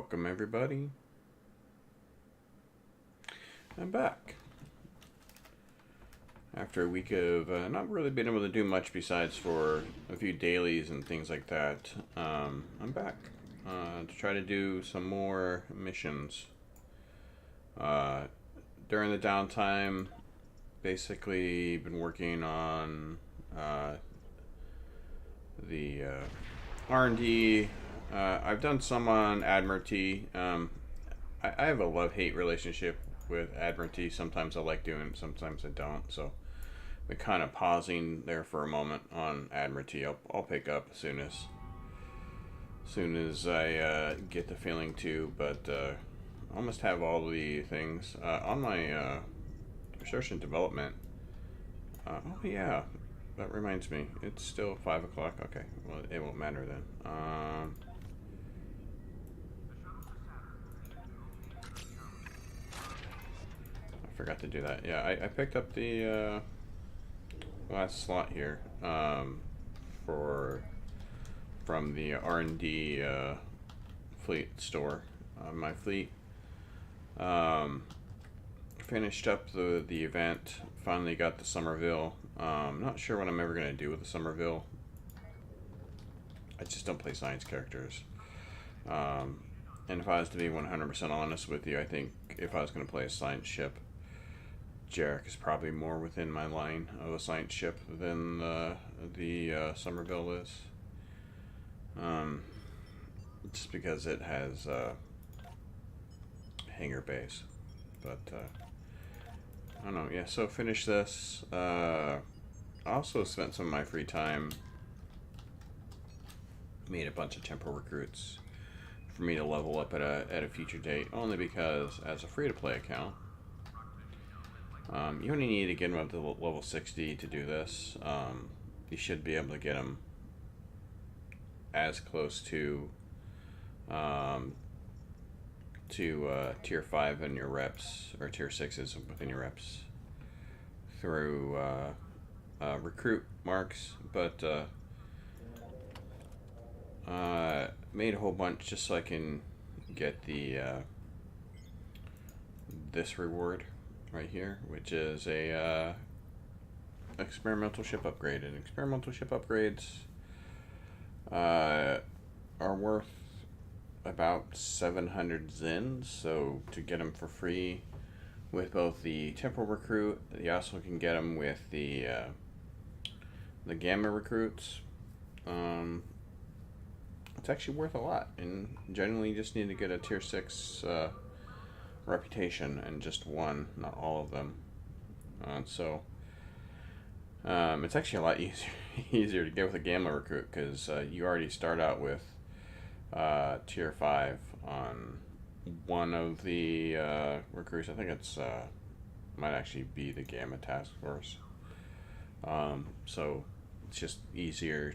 Welcome everybody. I'm back. After a week of not really being able to do much besides for a few dailies and things like that, I'm back to try to do some more missions. During the downtime, basically been working on the R&D. I've done some on Admiralty. I have a love-hate relationship with Admiralty. Sometimes I like doing it, sometimes I don't. So I'm kind of pausing there for a moment on Admiralty. I'll pick up as soon as I get the feeling to. But I almost have all the things on my research and development. Oh yeah, that reminds me. It's still 5 o'clock. Okay, well it won't matter then. I forgot to do that. Yeah, I picked up the last slot here from the R&D fleet store. My fleet finished up the event. Finally got the Somerville. Not sure what I'm ever gonna do with the Somerville. I just don't play science characters. And if I was to be 100% honest with you, I think if I was going to play a science ship, Jarek is probably more within my line of a science ship than the Somerville is. Just because it has hangar base. But I don't know. Yeah, so finish this. I also spent some of my free time, made a bunch of temporal recruits for me to level up at a future date, only because as a free-to-play account, you only need to get them up to level 60 to do this. You should be able to get them as close to tier 5 in your reps, or tier 6s within your reps, through recruit marks, but made a whole bunch just so I can get the this reward right here, which is a experimental ship upgrade. And experimental ship upgrades are worth about 700 zins. So to get them for free with both the temporal recruit, you also can get them with the gamma recruits. It's actually worth a lot, and generally you just need to get a tier 6 reputation, and just one, not all of them. So it's actually a lot easier to get with a gamma recruit, because you already start out with tier 5 on one of the recruits. I think it's might actually be the gamma task force. So it's just easier.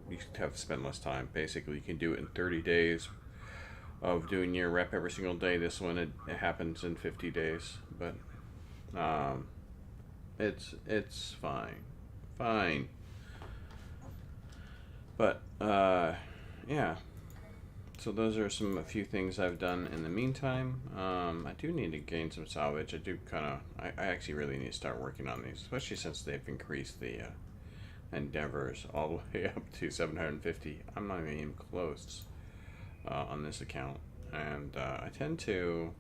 You have to spend less time. Basically, you can do it in 30 days of doing your rep every single day. This one, it happens in 50 days, but it's fine. But yeah. So those are a few things I've done in the meantime. I do need to gain some salvage. I actually really need to start working on these, especially since they've increased the endeavors all the way up to 750. I'm not even close on this account, and I tend to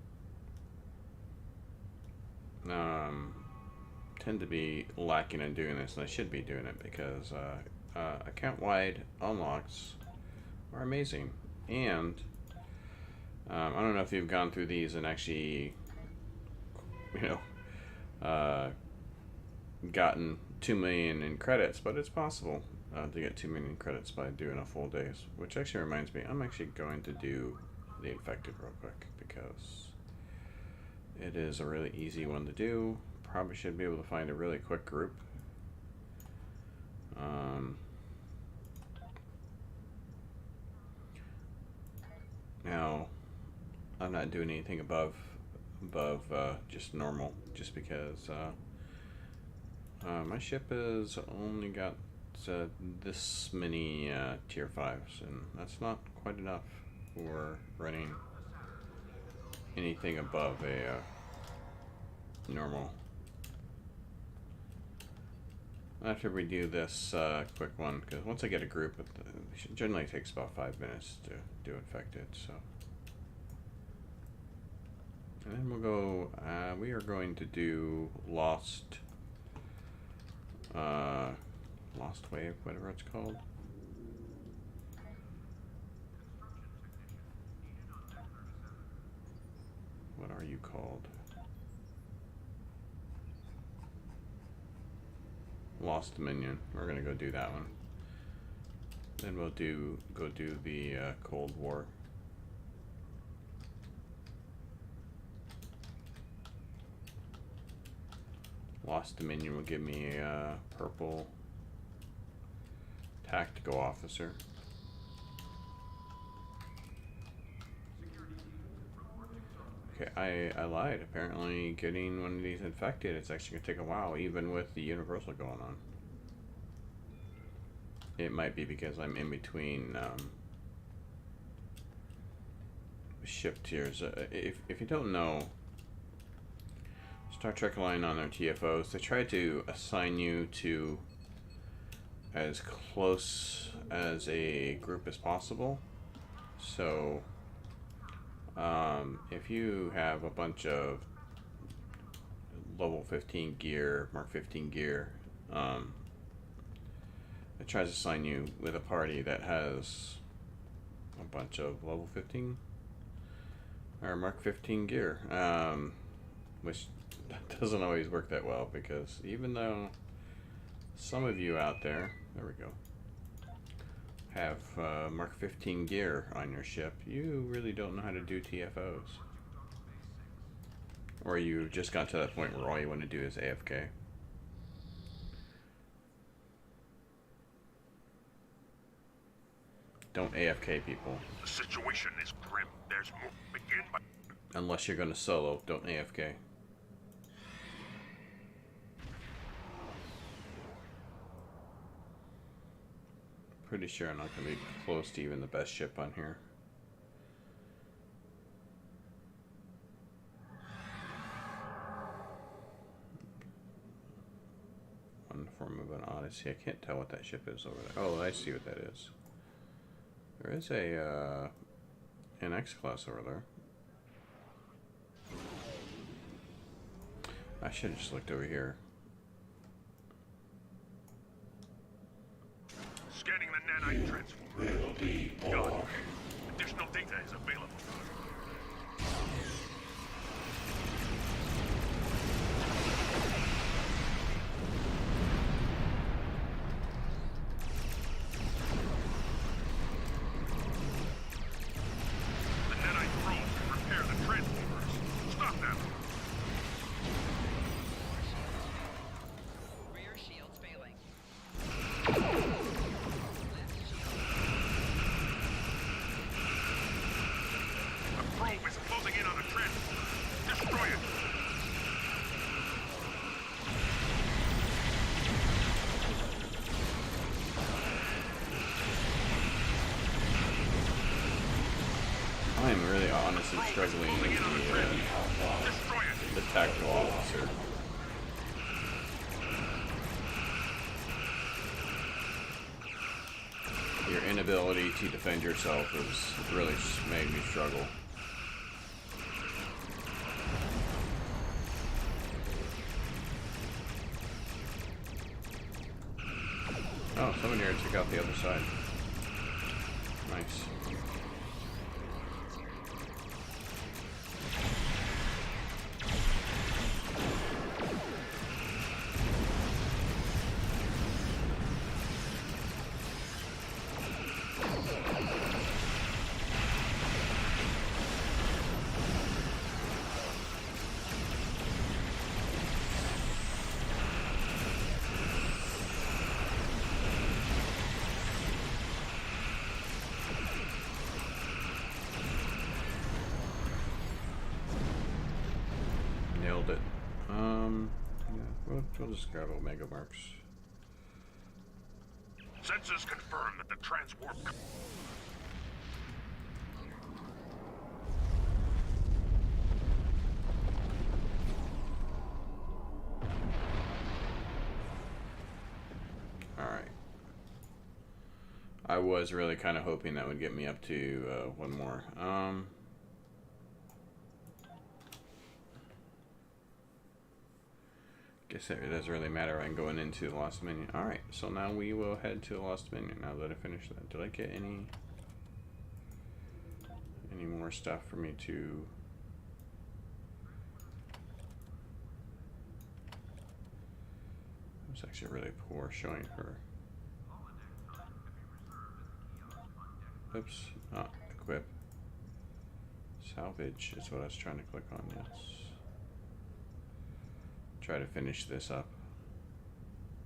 be lacking in doing this, and I should be doing it, because account-wide unlocks are amazing. And I don't know if you've gone through these and actually, gotten 2 million in credits, but it's possible to get 2 million credits by doing a full days. Which actually reminds me, I'm actually going to do the infected real quick, because it is a really easy one to do. Probably should be able to find a really quick group. Now, I'm not doing anything above just normal, just because my ship has only got this many tier 5s, and that's not quite enough. for running anything above a normal. After we do this quick one, because once I get a group, it generally takes about 5 minutes to do infected. So, and then we'll go. We are going to do Lost Wave, whatever it's called. What are you called? Lost Dominion. We're gonna go do that one. Then we'll go do the Cold War. Lost Dominion will give me a purple tactical officer. Okay, I lied. Apparently getting one of these infected, it's actually going to take a while, even with the universal going on. It might be because I'm in between ship tiers. If you don't know, Star Trek Line on their TFOs, they try to assign you to as close as a group as possible. So if you have a bunch of level 15 gear, Mark 15 gear, it tries to assign you with a party that has a bunch of level 15 or Mark 15 gear, which doesn't always work that well, because even though some of you out there we go, have Mark 15 gear on your ship, you really don't know how to do TFOs. Or you just got to that point where all you want to do is AFK. Don't AFK, people. The situation is grim. There's more. Begin by... Unless you're going to solo, don't AFK. Pretty sure I'm not going to be close to even the best ship on here. One form of an Odyssey. I can't tell what that ship is over there. Oh, I see what that is. There is a an X-Class over there. I should have just looked over here. Scanning the nanite transformer. Gone. Additional data is available. The nanite drones can repair the transformers. Stop them. Rear shields failing. A probe is closing in on a transformer. Destroy it. I am really honestly struggling with Destroy it. the tactical officer. Your inability to defend yourself has really made me struggle. Oh, someone here took out the other side. Nice. Nailed it. Yeah, we'll just grab Omega Marks. Sensors confirm that the transwarp... Alright. I was really kind of hoping that would get me up to one more. Guess it doesn't really matter. I'm going into the Lost Dominion. Alright, so now we will head to the Lost Dominion now that I finished that. Did I get any more stuff for me to... It's actually really poor showing her. Oops, not equip. Salvage is what I was trying to click on, yes. Try to finish this up.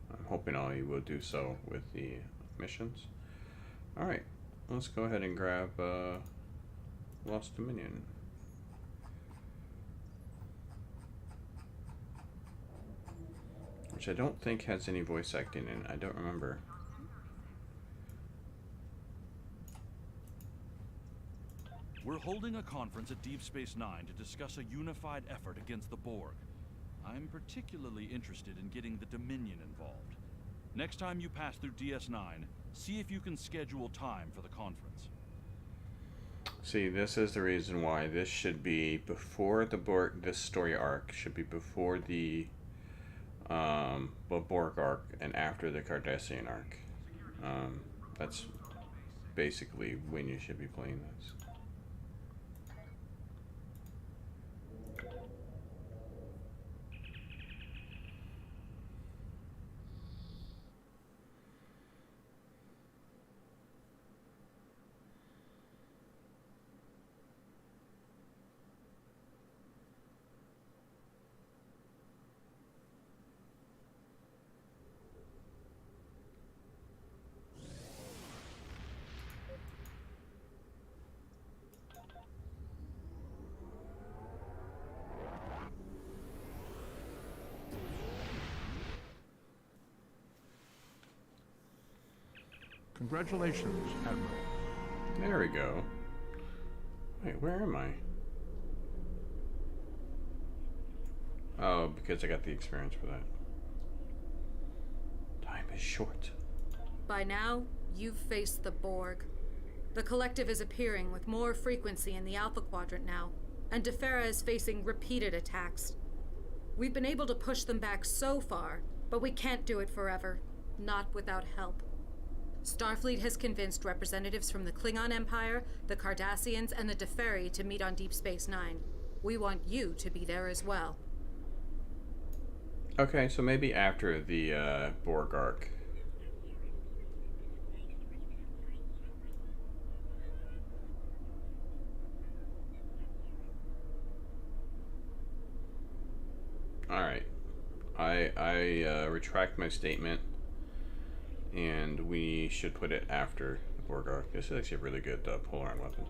I'm hoping all you will do so with the missions. Alright, let's go ahead and grab Lost Dominion. Which I don't think has any voice acting in it. I don't remember. We're holding a conference at Deep Space Nine to discuss a unified effort against the Borg. I'm particularly interested in getting the Dominion involved. Next time you pass through DS9, see if you can schedule time for the conference. See, this is the reason why this should be before the Borg. This story arc should be before the Borg arc and after the Cardassian arc. That's basically when you should be playing this. Congratulations, Admiral. There we go. Wait, where am I? Oh, because I got the experience for that. Time is short. By now, you've faced the Borg. The Collective is appearing with more frequency in the Alpha Quadrant now, and Defera is facing repeated attacks. We've been able to push them back so far, but we can't do it forever. Not without help. Starfleet has convinced representatives from the Klingon Empire, the Cardassians, and the Deferi to meet on Deep Space Nine. We want you to be there as well. Okay, so maybe after the Borg arc. Alright. I retract my statement. And we should put it after the Borg arc. This is actually a really good polar weapon.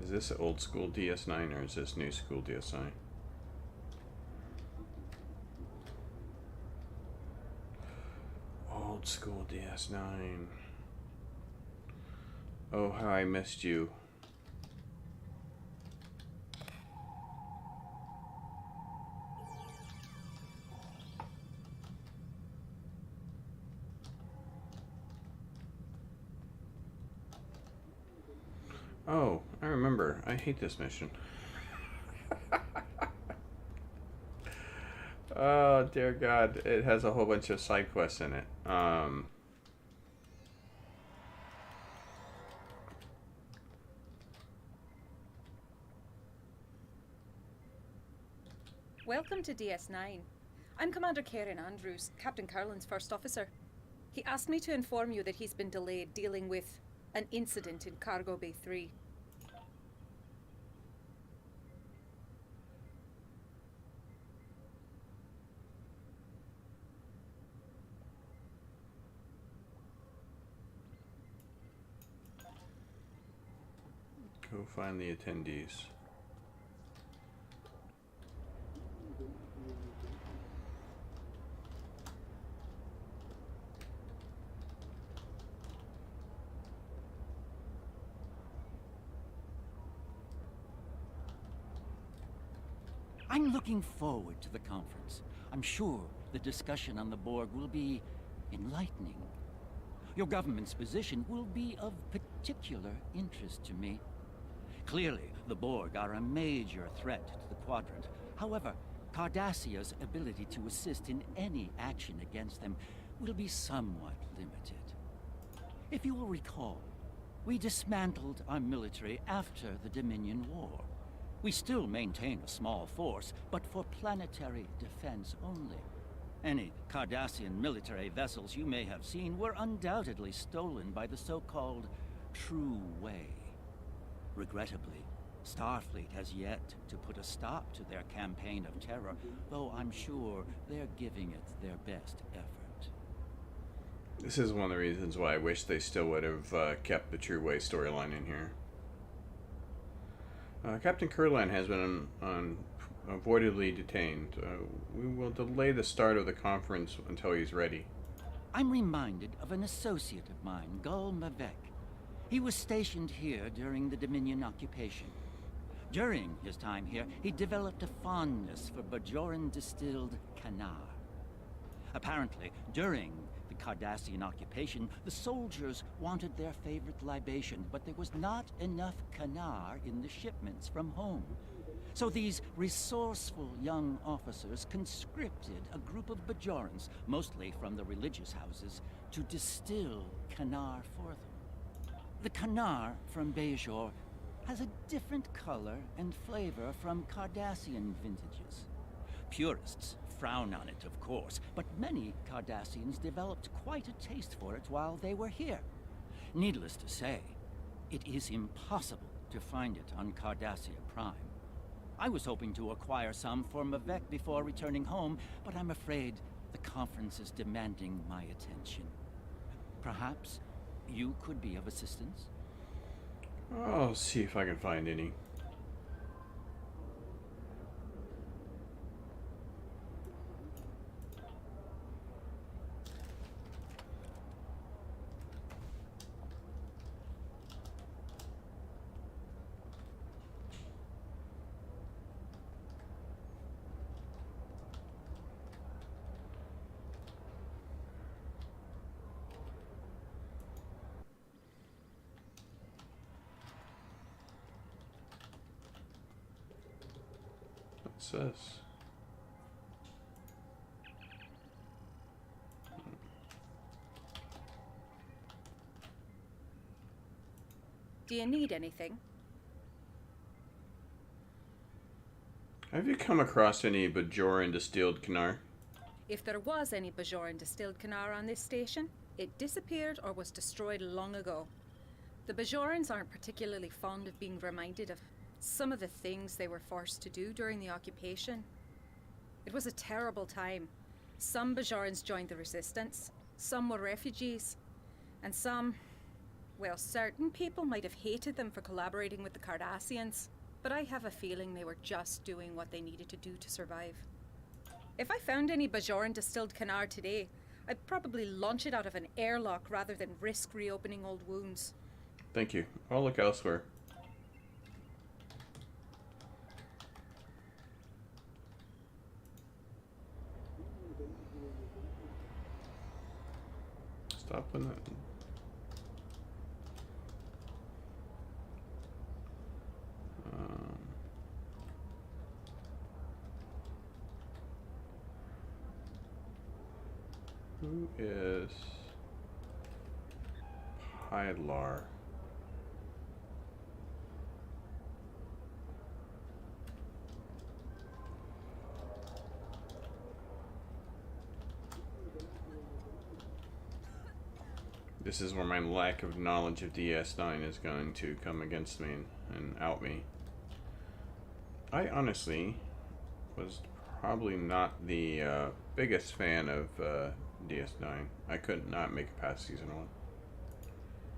Is this old school DS9 or is this new school DS9? Old school DS9. Oh, how I missed you. Oh, I remember. I hate this mission. Oh, dear God. It has a whole bunch of side quests in it. Welcome to DS9. I'm Commander Karen Andrews, Captain Carlin's first officer. He asked me to inform you that he's been delayed dealing with an incident in Cargo Bay 3. Go find the attendees. I'm looking forward to the conference. I'm sure the discussion on the Borg will be enlightening. Your government's position will be of particular interest to me. Clearly, the Borg are a major threat to the Quadrant. However, Cardassia's ability to assist in any action against them will be somewhat limited. If you will recall, we dismantled our military after the Dominion War. We still maintain a small force, but for planetary defense only. Any Cardassian military vessels you may have seen were undoubtedly stolen by the so-called True Way. Regrettably, Starfleet has yet to put a stop to their campaign of terror, though I'm sure they're giving it their best effort. This is one of the reasons why I wish they still would have kept the True Way storyline in here. Captain Kurlan has been unavoidably detained. We will delay the start of the conference until he's ready. I'm reminded of an associate of mine, Gul Mavek. He was stationed here during the Dominion occupation. During his time here, he developed a fondness for Bajoran distilled Kanar. Apparently, during the Cardassian occupation, the soldiers wanted their favorite libation, but there was not enough Kanar in the shipments from home. So these resourceful young officers conscripted a group of Bajorans, mostly from the religious houses, to distill Kanar for them. The Kanar from Bajor has a different color and flavor from Cardassian vintages. Purists frown on it, of course, but many Cardassians developed quite a taste for it while they were here. Needless to say, it is impossible to find it on Cardassia Prime. I was hoping to acquire some for Mavek before returning home, but I'm afraid the conference is demanding my attention. Perhaps you could be of assistance? I'll see if I can find any. What's this? Do you need anything? Have you come across any Bajoran distilled Kanar? If there was any Bajoran distilled Kanar on this station, it disappeared or was destroyed long ago. The Bajorans aren't particularly fond of being reminded of some of the things they were forced to do during the occupation. It was a terrible time. Some Bajorans joined the resistance, some were refugees, and some, well, certain people might have hated them for collaborating with the Cardassians, but I have a feeling they were just doing what they needed to do to survive. If I found any Bajoran distilled Kanar today, I'd probably launch it out of an airlock rather than risk reopening old wounds. Thank you. I'll look elsewhere. Stop when that. Who is Pylar? This is where my lack of knowledge of DS9 is going to come against me and out me. I honestly was probably not the biggest fan of DS9. I could not make it past season 1.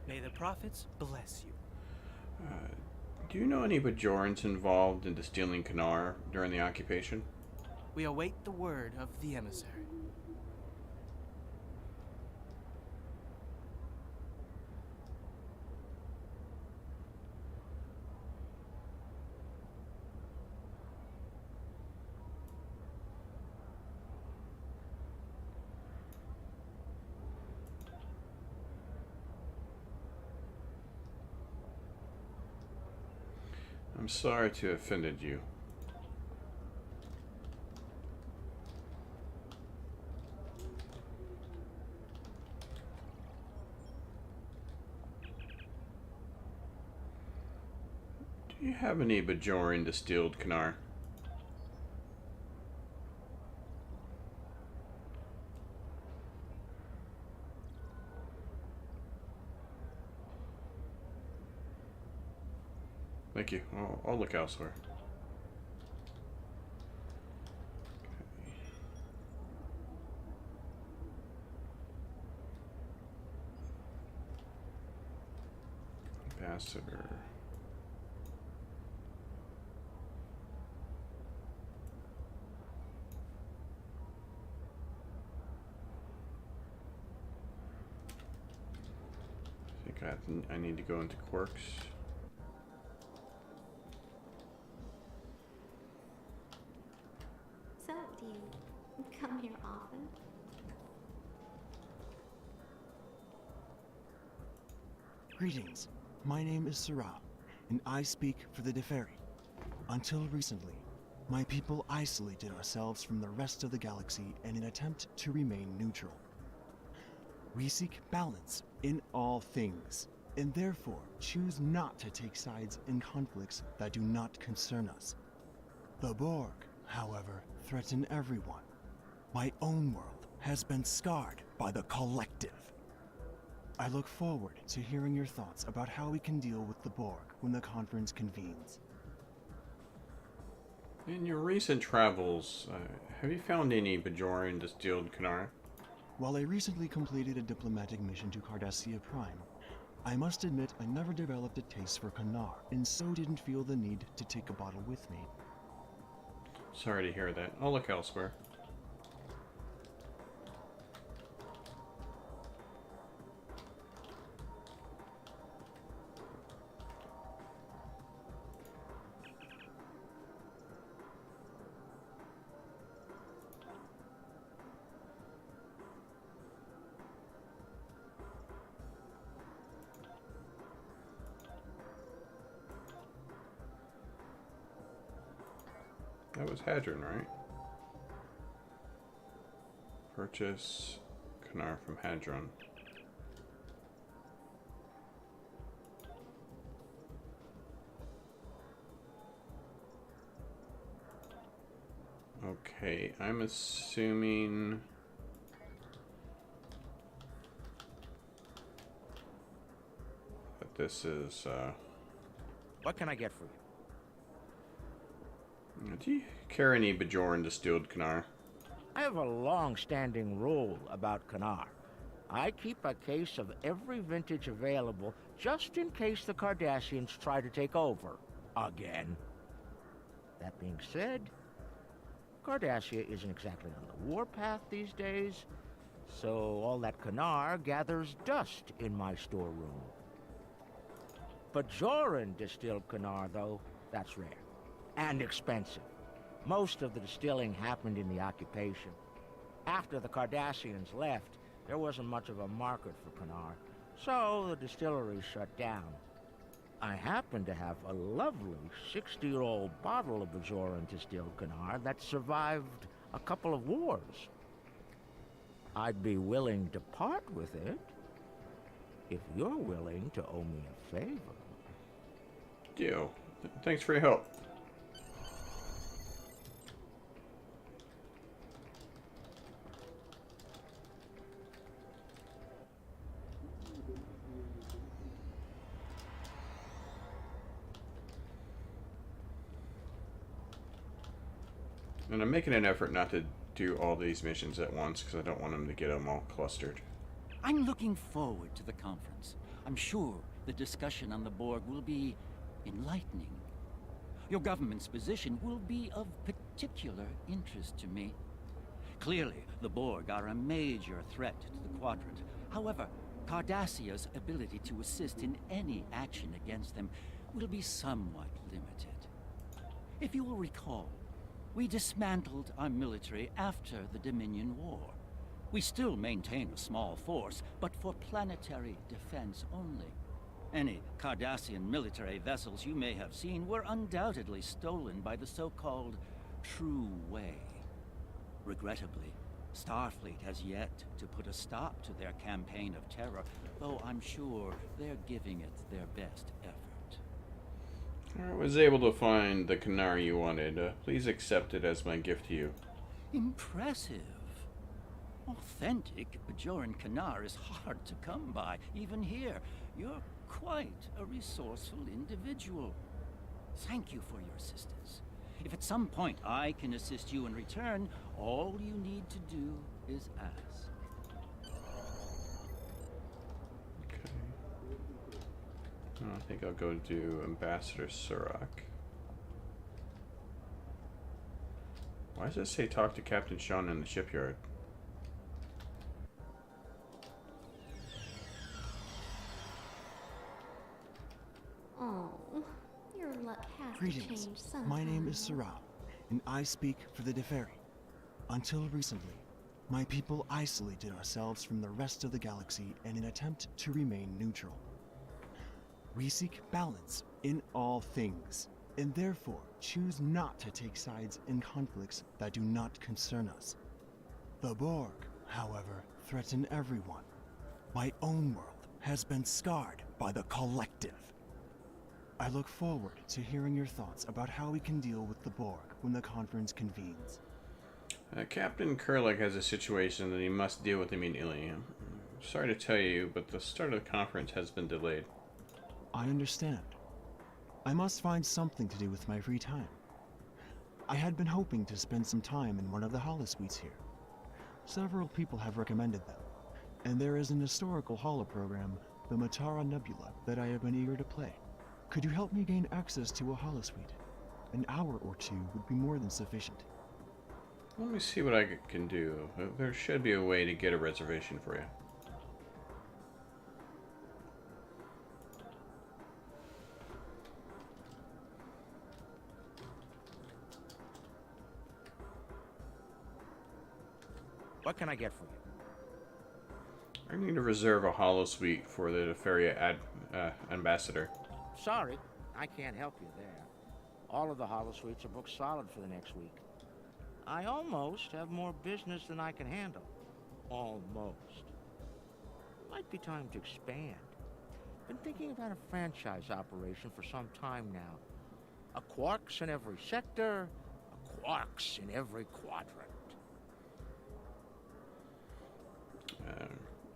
May the prophets bless you. Do you know any Bajorans involved in distilling Kanar during the occupation? We await the word of the emissary. I'm sorry to have offended you. Do you have any Bajoran distilled Kanar? Thank you. I'll look elsewhere. Okay. Ambassador. I think I need to go into quirks. So, do you come here often? Greetings. My name is Sarah, and I speak for the Deferi. Until recently, my people isolated ourselves from the rest of the galaxy in an attempt to remain neutral. We seek balance in all things, and therefore choose not to take sides in conflicts that do not concern us. The Borg, however, threaten everyone. My own world has been scarred by the Collective. I look forward to hearing your thoughts about how we can deal with the Borg when the conference convenes. In your recent travels, have you found any Bajoran distilled Kanar? While I recently completed a diplomatic mission to Cardassia Prime, I must admit I never developed a taste for Kanar, and so didn't feel the need to take a bottle with me. Sorry to hear that. I'll look elsewhere. That was Hadron, right? Purchase Kanar from Hadron. Okay, I'm assuming that this is, What can I get for you? do you carry any Bajoran distilled Kanar? I have a long-standing rule about Kanar. I keep a case of every vintage available just in case the Cardassians try to take over. Again. That being said, Cardassia isn't exactly on the warpath these days, so all that Kanar gathers dust in my storeroom. Bajoran distilled Kanar, though, that's rare. And expensive. Most of the distilling happened in the occupation. After the Cardassians left, there wasn't much of a market for Kanar, so the distillery shut down. I happen to have a lovely 60-year-old bottle of Bajoran distilled Kanar that survived a couple of wars. I'd be willing to part with it if you're willing to owe me a favor. Deal. Thanks for your help. And I'm making an effort not to do all these missions at once because I don't want them to get them all clustered. I'm looking forward to the conference. I'm sure the discussion on the Borg will be enlightening. Your government's position will be of particular interest to me. Clearly, the Borg are a major threat to the Quadrant. However, Cardassia's ability to assist in any action against them will be somewhat limited. If you will recall, we dismantled our military after the Dominion War. We still maintain a small force, but for planetary defense only. Any Cardassian military vessels you may have seen were undoubtedly stolen by the so-called True Way. Regrettably, Starfleet has yet to put a stop to their campaign of terror, though I'm sure they're giving it their best effort. I was able to find the Kanar you wanted. Please accept it as my gift to you. Impressive. Authentic Bajoran Kanar is hard to come by, even here. You're quite a resourceful individual. Thank you for your assistance. If at some point I can assist you in return, all you need to do is ask. Okay. I think I'll go to Ambassador Surak. Why does it say talk to Captain Sean in the shipyard? Oh, your luck has Greetings. changed sometime. My name is Sarah, and I speak for the Deferi. Until recently, my people isolated ourselves from the rest of the galaxy in an attempt to remain neutral. We seek balance in all things, and therefore choose not to take sides in conflicts that do not concern us. The Borg, however, threaten everyone. My own world has been scarred by the Collective. I look forward to hearing your thoughts about how we can deal with the Borg when the conference convenes. Captain Kurlik has a situation that he must deal with immediately. I'm sorry to tell you, but the start of the conference has been delayed. I understand. I must find something to do with my free time. I had been hoping to spend some time in one of the holosuites here. Several people have recommended them, and there is an historical holoprogram, the Matara Nebula, that I have been eager to play. Could you help me gain access to a holosuite? An hour or two would be more than sufficient. Let me see what I can do. There should be a way to get a reservation for you. What can I get for you? I need to reserve a holosuite for the Deferia ambassador. Sorry, I can't help you there. All of the holosuites are booked solid for the next week. I almost have more business than I can handle. Almost. Might be time to expand. Been thinking about a franchise operation for some time now. A Quarks in every sector, a Quarks in every quadrant.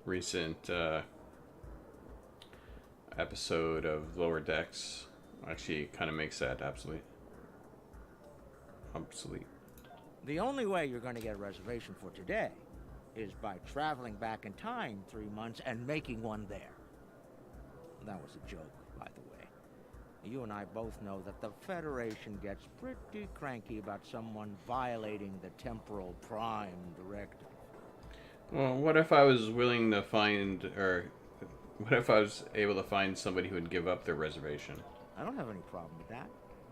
Recent episode of Lower Decks actually kind of makes that obsolete. The only way you're going to get a reservation for today is by traveling back in time 3 months and making one there. That was a joke, by the way. You and I both know that the Federation gets pretty cranky about someone violating the Temporal Prime Directive. Well, what if I was willing to find, or what if I was able to find somebody who would give up their reservation? I don't have any problem with that,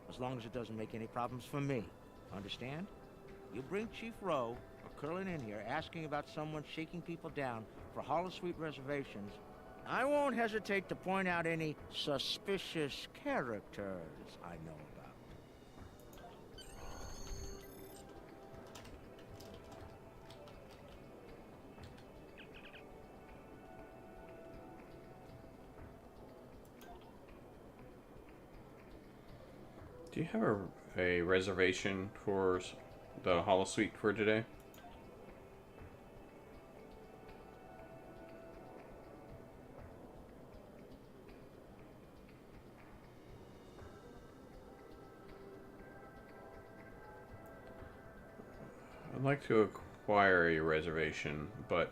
as long as it doesn't make any problems for me. Understand? You bring Chief Rowe or Curlin in here asking about someone shaking people down for holosuite reservations, I won't hesitate to point out any suspicious characters I know about. Do you have a reservation for the holosuite for today? I'd like to acquire a reservation, but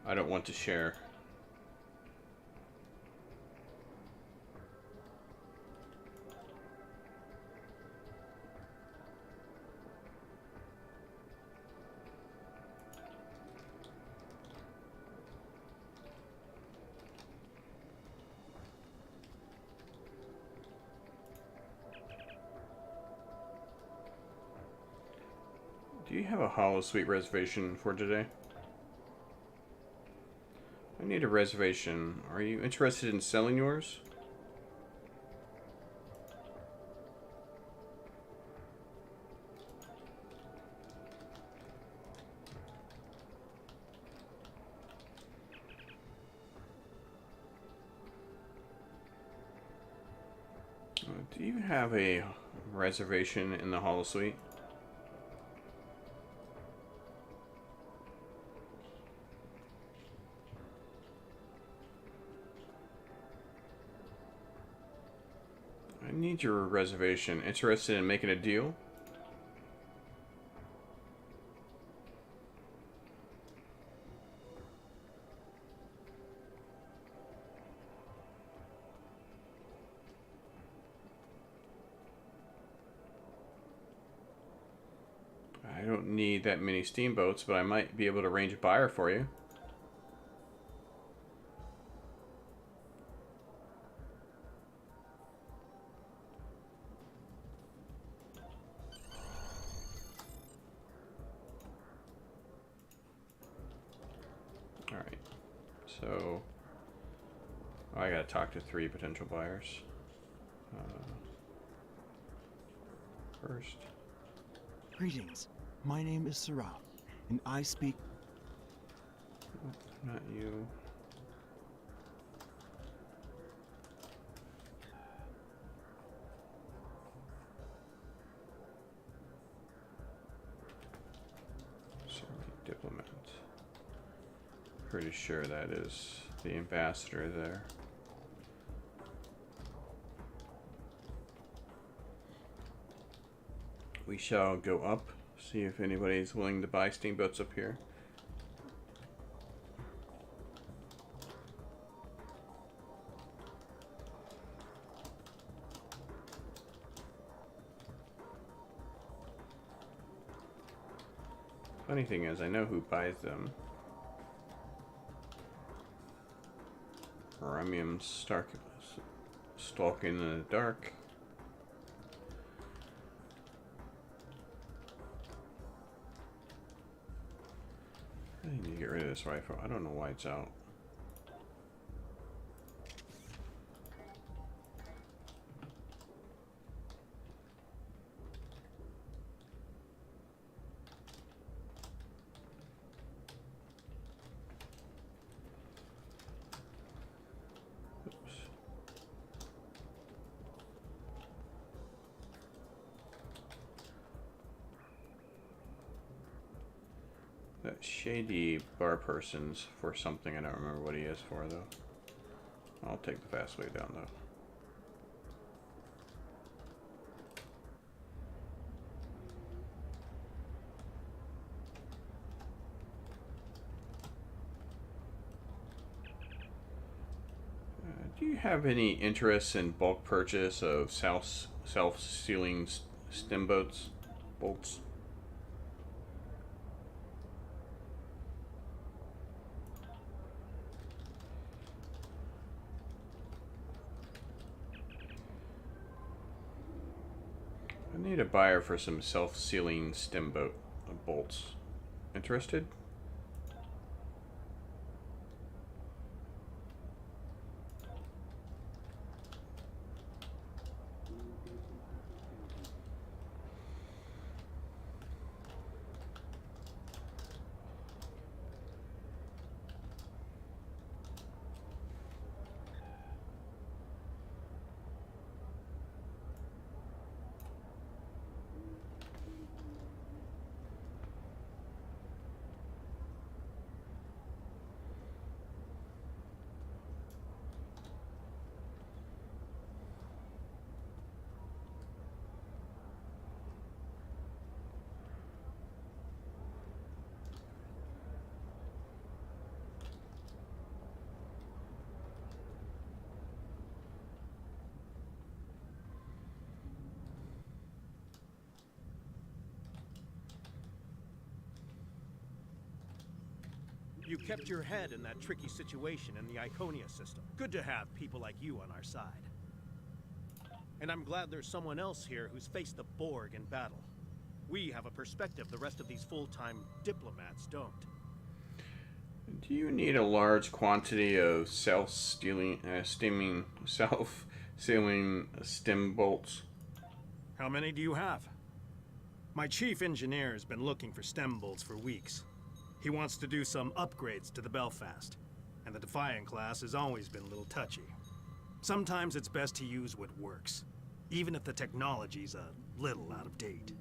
I don't want to share. Do you have a Hollow Suite reservation for today? I need a reservation. Are you interested in selling yours? Do you have a reservation in the Hollow Suite? I need your reservation. Interested in making a deal? I don't need that many steamboats, but I might be able to arrange a buyer for you. Alright, so I gotta talk to 3 potential buyers. First. Greetings. My name is Sarah, and I speak... Not you. Sorry, diplomat. Pretty sure that is the ambassador there. We shall go up, see if anybody's willing to buy steamboats up here. Funny thing is, I know who buys them. Remium's stalking in the dark. I need to get rid of this rifle. I don't know why it's out. Oops. That shady bar person's for something. I don't remember what he is for, though. I'll take the fast way down, though. Do you have any interest in bulk purchase of self-sealing stem bolts? I need a buyer for some self-sealing stem bolts. Interested? You kept your head in that tricky situation in the Iconia system. Good to have people like you on our side. And I'm glad there's someone else here who's faced the Borg in battle. We have a perspective the rest of these full-time diplomats don't. Do you need a large quantity of self-sealing stem bolts? How many do you have? My chief engineer has been looking for stem bolts for weeks. He wants to do some upgrades to the Belfast, and the Defiant class has always been a little touchy. Sometimes it's best to use what works, even if the technology's a little out of date.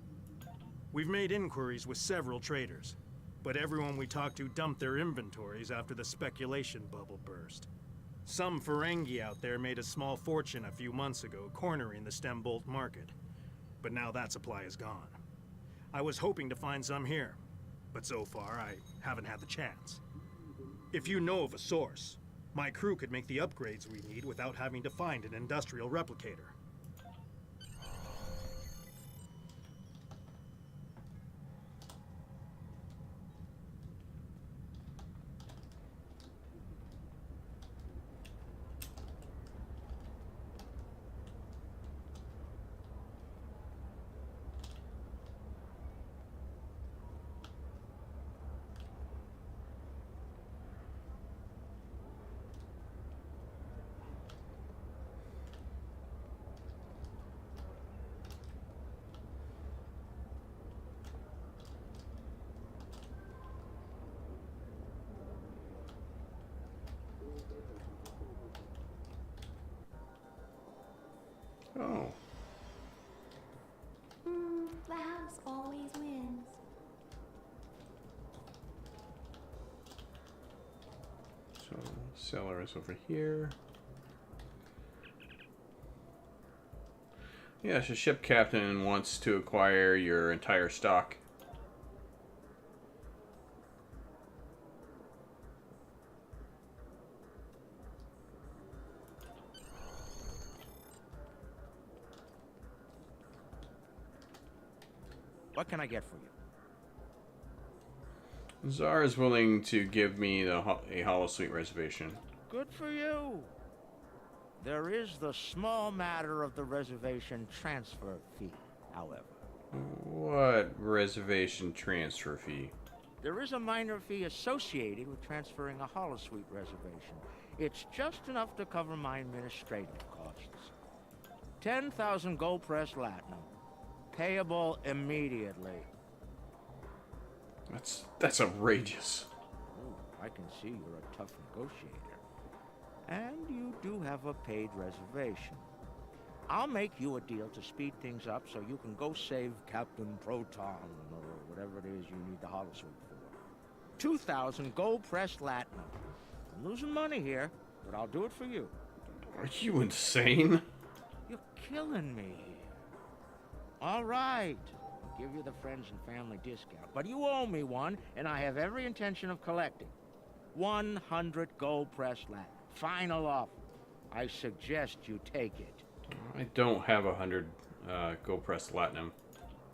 We've made inquiries with several traders, but everyone we talked to dumped their inventories after the speculation bubble burst. Some Ferengi out there made a small fortune a few months ago cornering the stem bolt market, but now that supply is gone. I was hoping to find some here, but so far I haven't had the chance. If you know of a source, my crew could make the upgrades we need without having to find an industrial replicator. Oh. The house always wins. So, cellar is over here. Yeah, so ship captain wants to acquire your entire stock. What can I get for you? Czar is willing to give me a holosuite reservation. Good for you. There is the small matter of the reservation transfer fee, however. What reservation transfer fee? There is a minor fee associated with transferring a holosuite reservation. It's just enough to cover my administrative costs. 10,000 gold pressed latinum. Payable immediately. That's outrageous. Ooh, I can see you're a tough negotiator. And you do have a paid reservation. I'll make you a deal to speed things up so you can go save Captain Proton or whatever it is you need the holosuite for. 2,000 gold-pressed latinum. I'm losing money here, but I'll do it for you. Are you insane? You're killing me here. All right. I'll give you the friends and family discount, but you owe me one, and I have every intention of collecting. 100 gold-pressed latinum. Final offer. I suggest you take it. I don't have 100 gold pressed latinum.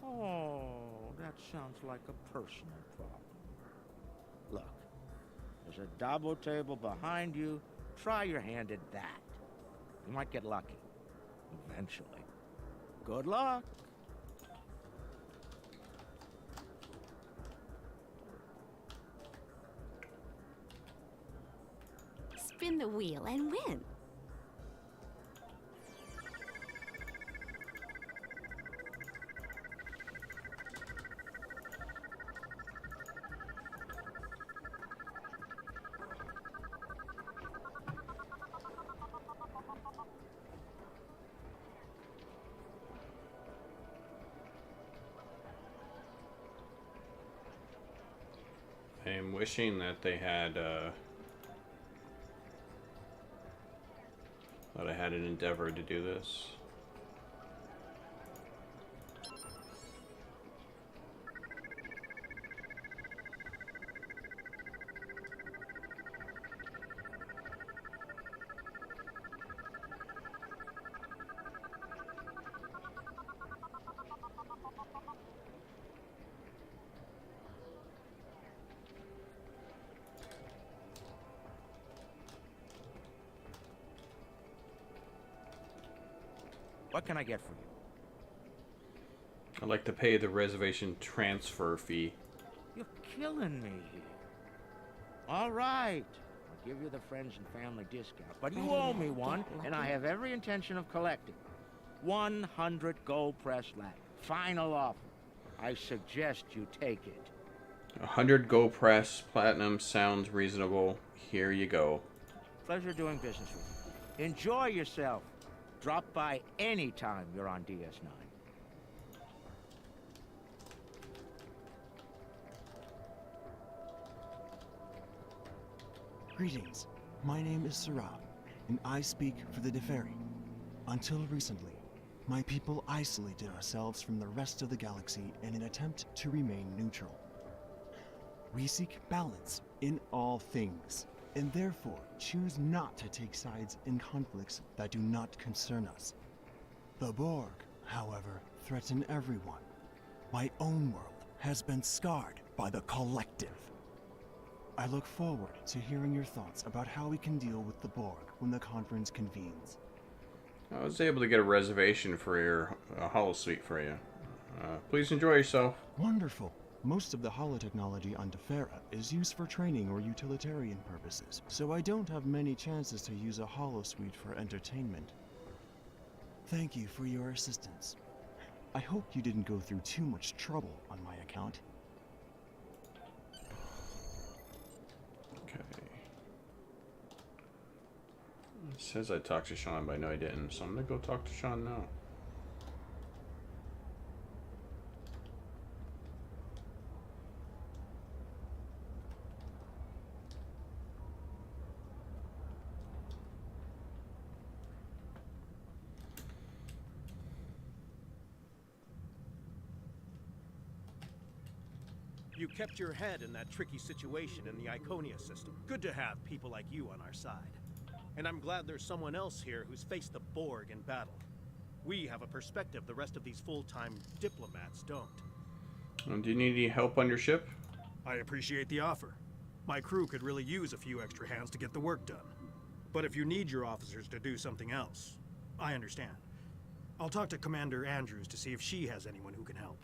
Oh, that sounds like a personal problem. Look, there's a Dabo table behind you. Try your hand at that. You might get lucky. Eventually. Good luck. Spin the wheel and win. I am wishing that they had that I had an endeavor to do this. What can I get for you? I'd like to pay the reservation transfer fee. You're killing me here. All right. I'll give you the friends and family discount, but you owe me one, and I have every intention of collecting. 100 gold press lag. Final offer. I suggest you take it. 100 gold press platinum sounds reasonable. Here you go. Pleasure doing business with you. Enjoy yourself. Drop by any time you're on DS9. Greetings. My name is Sarah, and I speak for the Deferi. Until recently, my people isolated ourselves from the rest of the galaxy in an attempt to remain neutral. We seek balance in all things, and therefore choose not to take sides in conflicts that do not concern us. The Borg, however, threaten everyone. My own world has been scarred by the Collective. I look forward to hearing your thoughts about how we can deal with the Borg when the conference convenes. I was able to get a reservation for your holosuite for you. Please enjoy yourself. Wonderful. Most of the holotechnology on Defera is used for training or utilitarian purposes, so I don't have many chances to use a holosuite for entertainment. Thank you for your assistance. I hope you didn't go through too much trouble on my account. Okay. It says I talked to Sean, but I know I didn't, so I'm gonna go talk to Sean now. You kept your head in that tricky situation in the Iconia system. Good to have people like you on our side. And I'm glad there's someone else here who's faced the Borg in battle. We have a perspective the rest of these full-time diplomats don't. Do you need any help on your ship? I appreciate the offer. My crew could really use a few extra hands to get the work done. But if you need your officers to do something else, I understand. I'll talk to Commander Andrews to see if she has anyone who can help.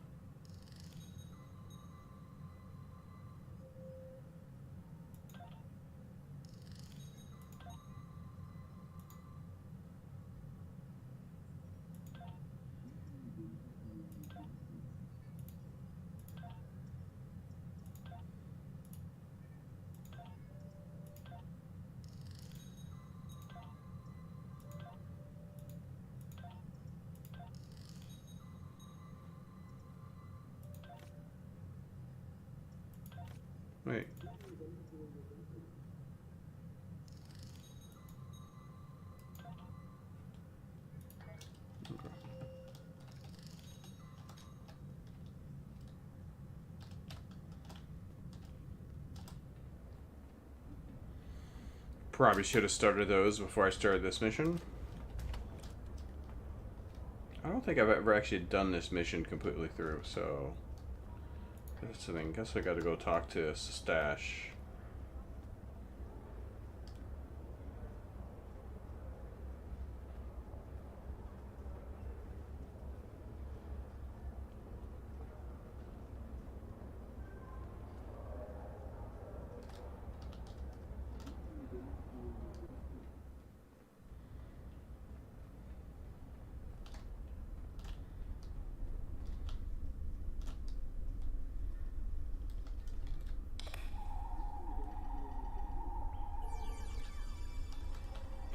Wait. Okay. Probably should have started those before I started this mission. I don't think I've ever actually done this mission completely through, so that's the thing. Guess I gotta go talk to Stash.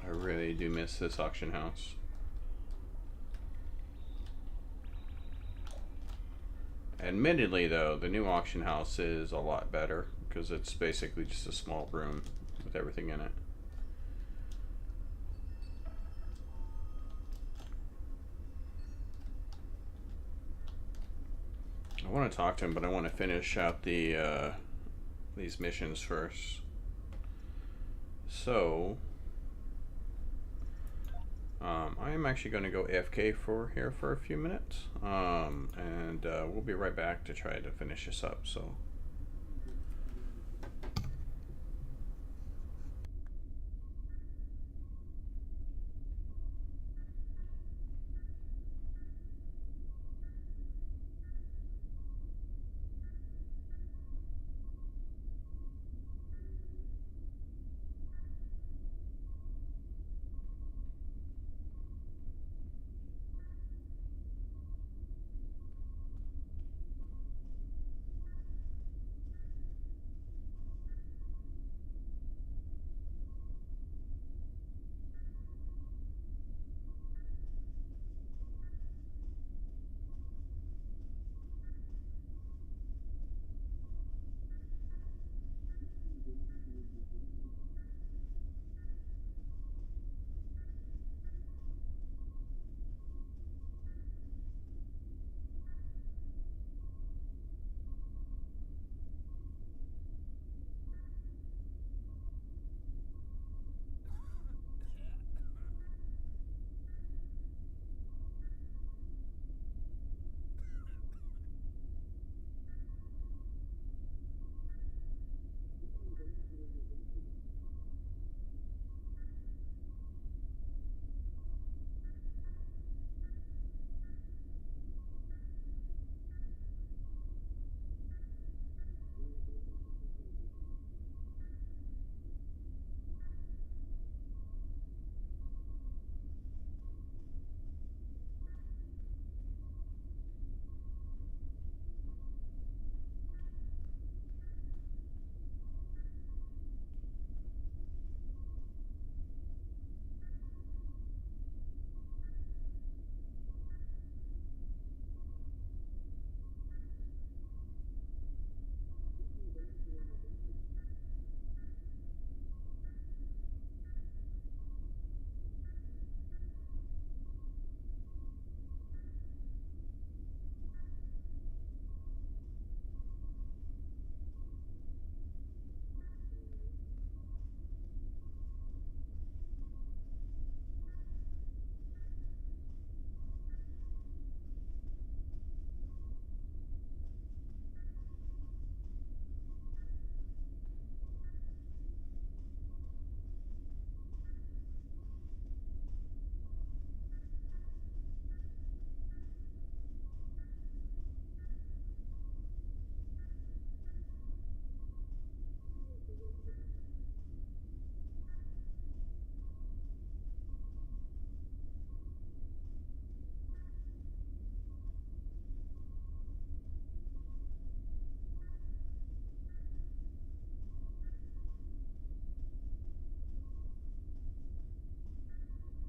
I really do miss this auction house. Admittedly, though, the new auction house is a lot better because it's basically just a small room with everything in it. I want to talk to him, but I want to finish out the these missions first. So I am actually going to go AFK for a few minutes, and we'll be right back to try to finish this up. So.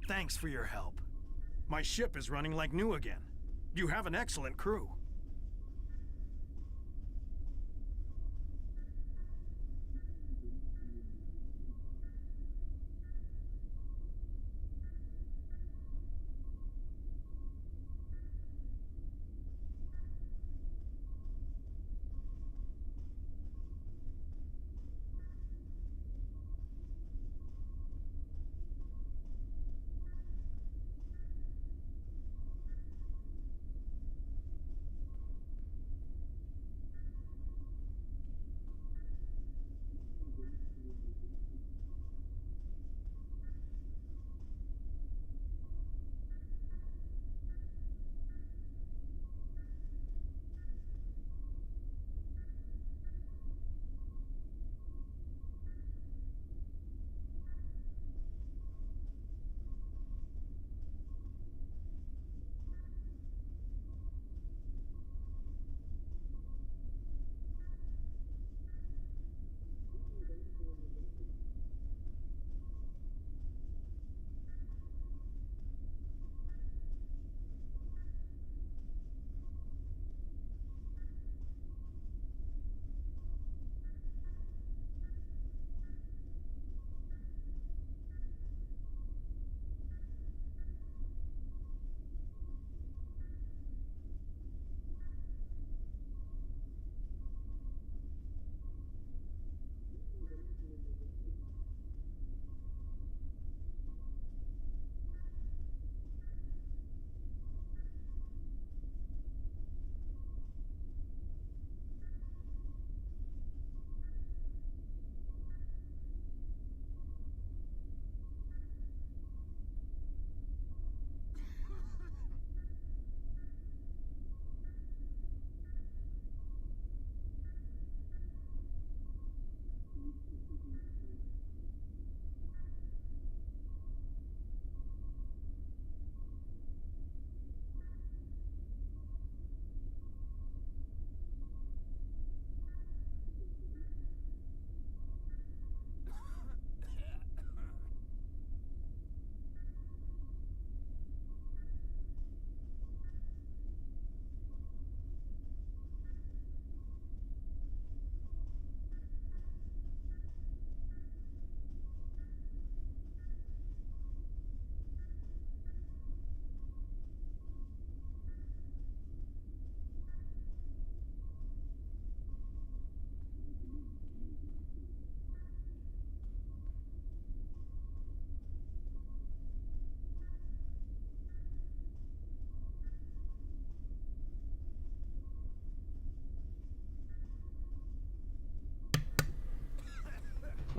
Thanks for your help. My ship is running like new again. You have an excellent crew.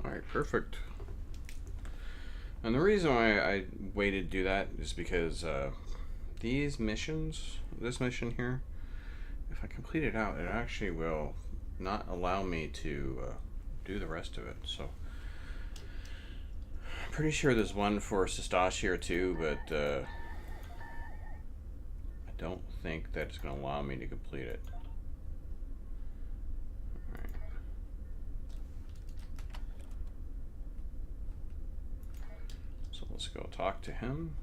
Alright, perfect. And the reason why I waited to do that is because these missions, this mission here, if I complete it out, it actually will not allow me to do the rest of it. So I'm pretty sure there's one for Sistash here too, but I don't think that it's going to allow me to complete it. Alright. So let's go talk to him.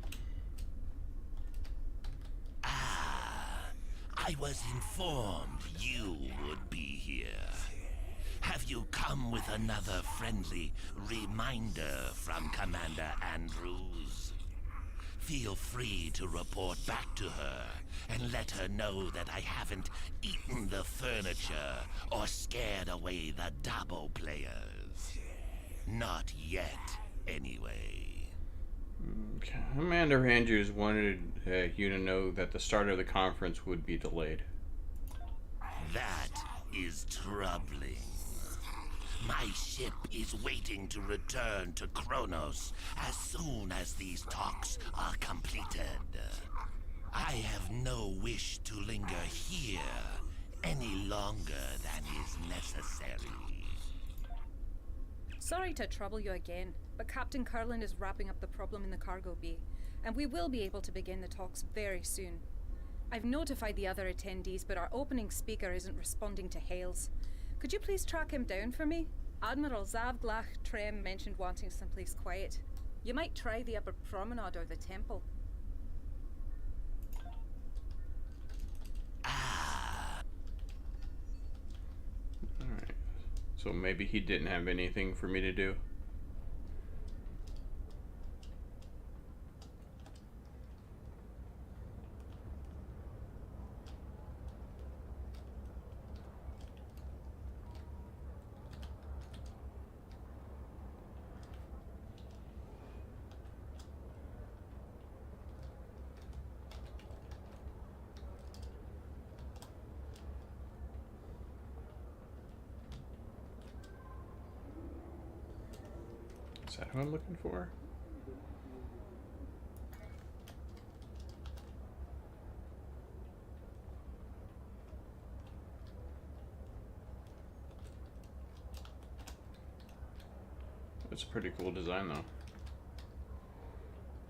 I was informed you would be here. Have you come with another friendly reminder from Commander Andrews? Feel free to report back to her and let her know that I haven't eaten the furniture or scared away the Dabo players. Not yet, anyway. Commander Andrews wanted you to know that the start of the conference would be delayed. That is troubling. My ship is waiting to return to Kronos as soon as these talks are completed. I have no wish to linger here any longer than is necessary. Sorry to trouble you again, but Captain Curlin is wrapping up the problem in the cargo bay, and we will be able to begin the talks very soon. I've notified the other attendees, but our opening speaker isn't responding to hails. Could you please track him down for me? Admiral Zavglach Trem mentioned wanting someplace quiet. You might try the upper promenade or the temple. Alright. So maybe he didn't have anything for me to do. Is that who I'm looking for? It's a pretty cool design, though.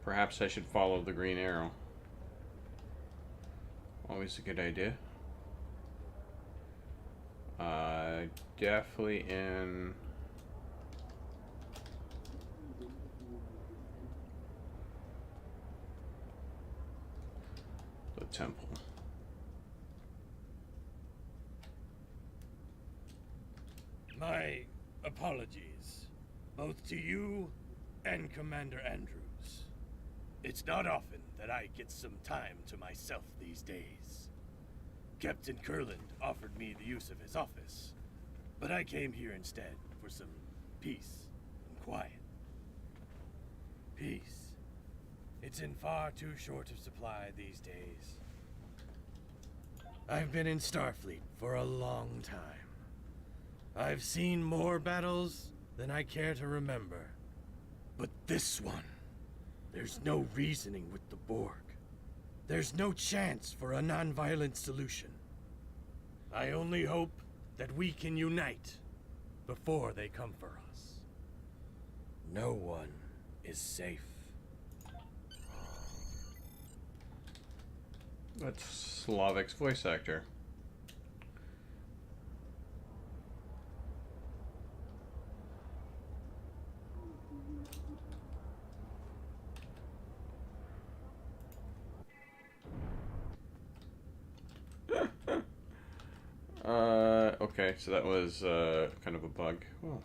Perhaps I should follow the green arrow. Always a good idea. Definitely in... the temple. My apologies, both to you and Commander Andrews. It's not often that I get some time to myself these days. Captain Kurland offered me the use of his office, but I came here instead for some peace and quiet. Peace. It's in far too short of supply these days. I've been in Starfleet for a long time. I've seen more battles than I care to remember. But this one, there's no reasoning with the Borg. There's no chance for a non-violent solution. I only hope that we can unite before they come for us. No one is safe. That's Slavic's voice actor. Okay, so that was kind of a bug. Oh.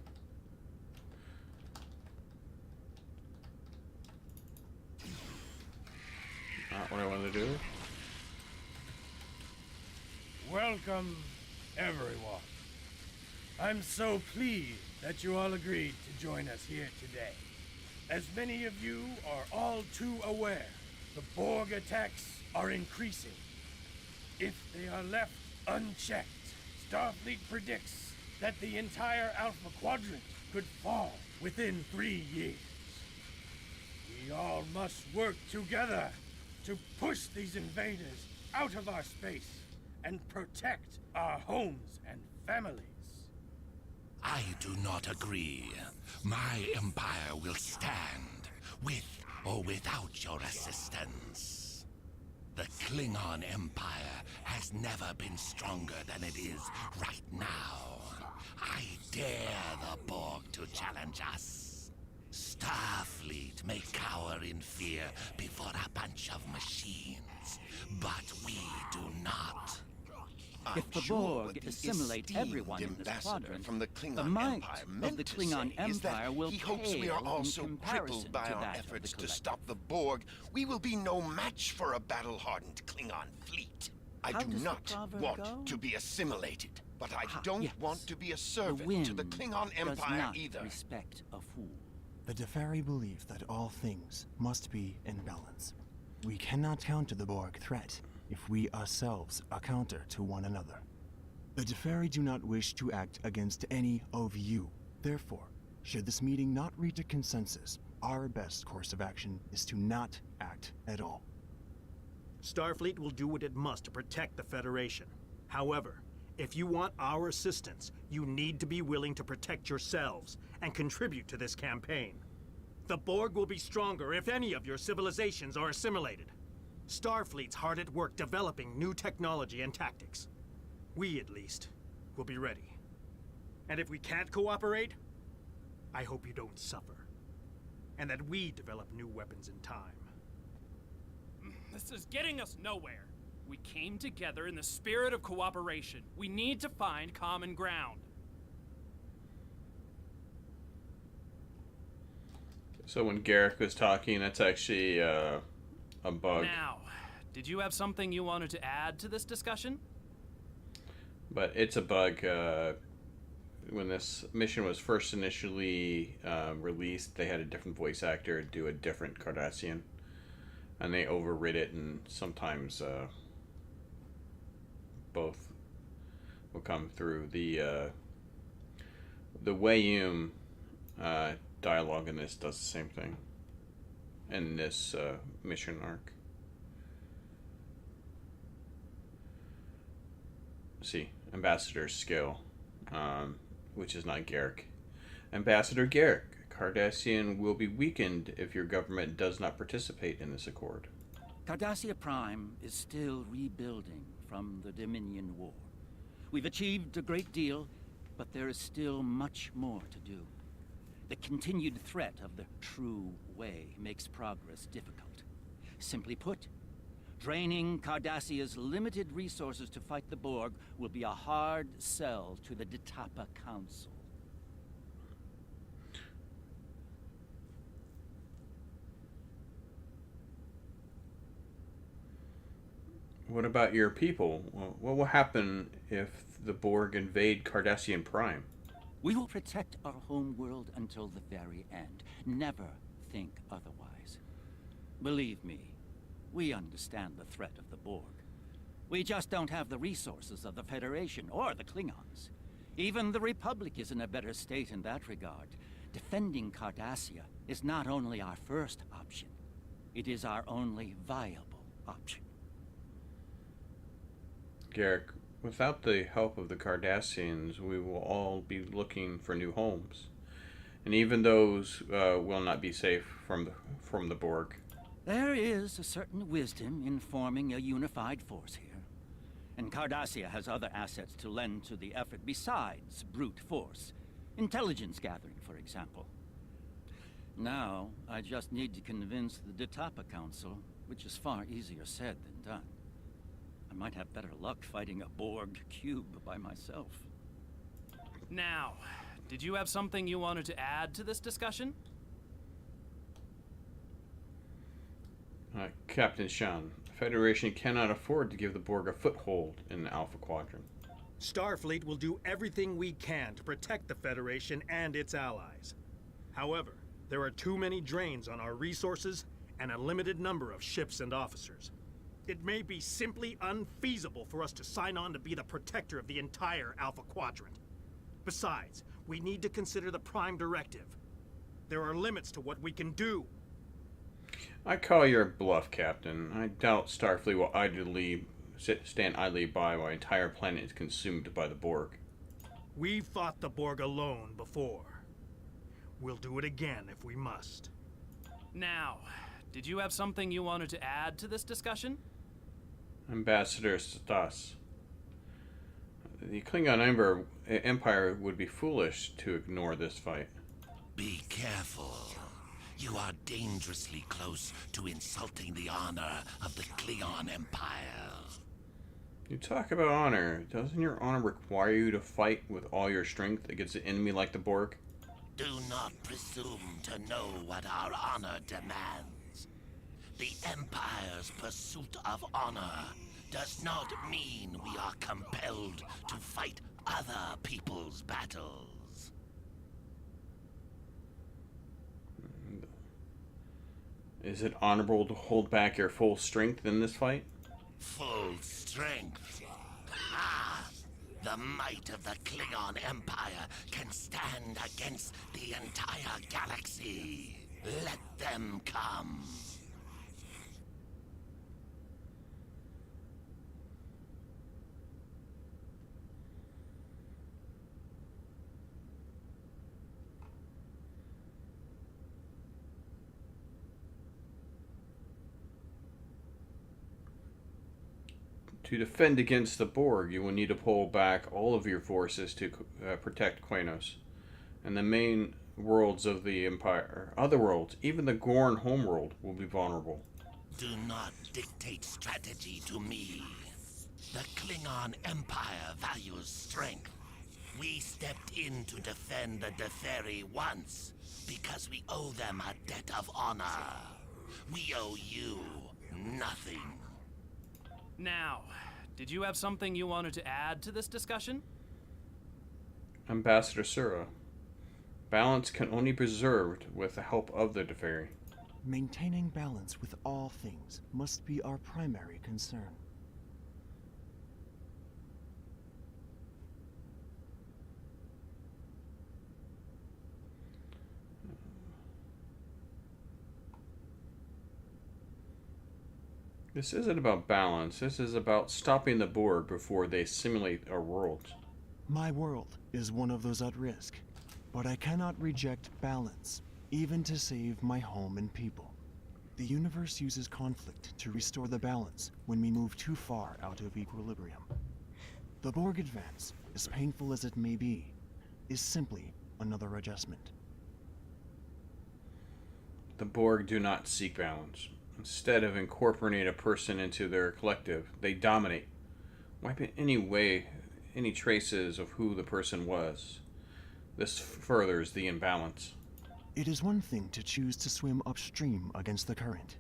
Not what I wanted to do. Welcome, everyone. I'm so pleased that you all agreed to join us here today. As many of you are all too aware, the Borg attacks are increasing. If they are left unchecked, Starfleet predicts that the entire Alpha Quadrant could fall within 3 years. We all must work together to push these invaders out of our space and protect our homes and families. I do not agree. My empire will stand, with or without your assistance. The Klingon Empire has never been stronger than it is right now. I dare the Borg to challenge us. Starfleet may cower in fear before a bunch of machines, but we do not. If the Borg assimilate everyone in this quadrant, the might of the Klingon Empire will he hopes we are pale all in so comparison crippled by to our that of efforts the to collective. stop the Borg, we will be no match for a battle-hardened Klingon fleet. I How do does the not proverb want go? to be assimilated, but I don't yes. want to be a The servant wind to the Klingon does Empire not either. respect a fool. The Deferi believe that all things must be in balance. We cannot counter the Borg threat if we ourselves are counter to one another. The Deferi do not wish to act against any of you. Therefore, should this meeting not reach a consensus, our best course of action is to not act at all. Starfleet will do what it must to protect the Federation. However, if you want our assistance, you need to be willing to protect yourselves and contribute to this campaign. The Borg will be stronger if any of your civilizations are assimilated. Starfleet's hard at work developing new technology and tactics. We, at least, will be ready. And if we can't cooperate, I hope you don't suffer. and that we develop new weapons in time. This is getting us nowhere. We came together in the spirit of cooperation. We need to find common ground. So when Garrick was talking, that's actually a bug. Now, did you have something you wanted to add to this discussion? But it's a bug. When this mission was first initially released, they had a different voice actor do a different Cardassian, and they overrid it, and sometimes both will come through. The Wayum dialogue in this does the same thing in this mission arc. See, Ambassador Skill, which is not Garrick. Ambassador Garrick, Cardassian will be weakened if your government does not participate in this accord. Cardassia Prime is still rebuilding from the Dominion War. We've achieved a great deal, but there is still much more to do. The continued threat of the true way makes progress difficult. Simply put, draining Cardassia's limited resources to fight the Borg will be a hard sell to the Detapa Council. What about your people? What will happen if the Borg invade Cardassian Prime? We will protect our home world until the very end. Never think otherwise. Believe me, we understand the threat of the Borg. We just don't have the resources of the Federation or the Klingons. Even the Republic is in a better state in that regard. Defending Cardassia is not only our first option, it is our only viable option. Garrick, without the help of the Cardassians, we will all be looking for new homes. And even those will not be safe from the Borg. There is a certain wisdom in forming a unified force here. And Cardassia has other assets to lend to the effort besides brute force. Intelligence gathering, for example. Now, I just need to convince the Detapa Council, which is far easier said than done. I might have better luck fighting a Borg cube by myself. Now, did you have something you wanted to add to this discussion? Captain Shan, the Federation cannot afford to give the Borg a foothold in the Alpha Quadrant. Starfleet will do everything we can to protect the Federation and its allies. However, there are too many drains on our resources and a limited number of ships and officers. It may be simply unfeasible for us to sign on to be the protector of the entire Alpha Quadrant. Besides, we need to consider the Prime Directive. There are limits to what we can do. I call your bluff, Captain. I doubt Starfleet will stand idly by while an entire planet is consumed by the Borg. We've fought the Borg alone before. We'll do it again if we must. Now, did you have something you wanted to add to this discussion? Ambassador Stas. The Klingon Empire would be foolish to ignore this fight. Be careful. You are dangerously close to insulting the honor of the Klingon Empire. You talk about honor. Doesn't your honor require you to fight with all your strength against an enemy like the Borg? Do not presume to know what our honor demands. The Empire's pursuit of honor does not mean we are compelled to fight other people's battles. Is it honorable to hold back your full strength in this fight? Full strength. Ha! The might of the Klingon Empire can stand against the entire galaxy. Let them come. To defend against the Borg, you will need to pull back all of your forces to protect Quanos. And the main worlds of the Empire, other worlds, even the Gorn homeworld will be vulnerable. Do not dictate strategy to me. The Klingon Empire values strength. We stepped in to defend the Deferi once because we owe them a debt of honor. We owe you nothing. Now, did you have something you wanted to add to this discussion? Ambassador Sura, balance can only be preserved with the help of the Deferi. Maintaining balance with all things must be our primary concern. This isn't about balance, this is about stopping the Borg before they simulate our worlds. My world is one of those at risk, but I cannot reject balance, even to save my home and people. The universe uses conflict to restore the balance when we move too far out of equilibrium. The Borg advance, as painful as it may be, is simply another adjustment. The Borg do not seek balance. Instead of incorporating a person into their collective, they dominate, wiping any traces of who the person was. This furthers the imbalance. It is one thing to choose to swim upstream against the current.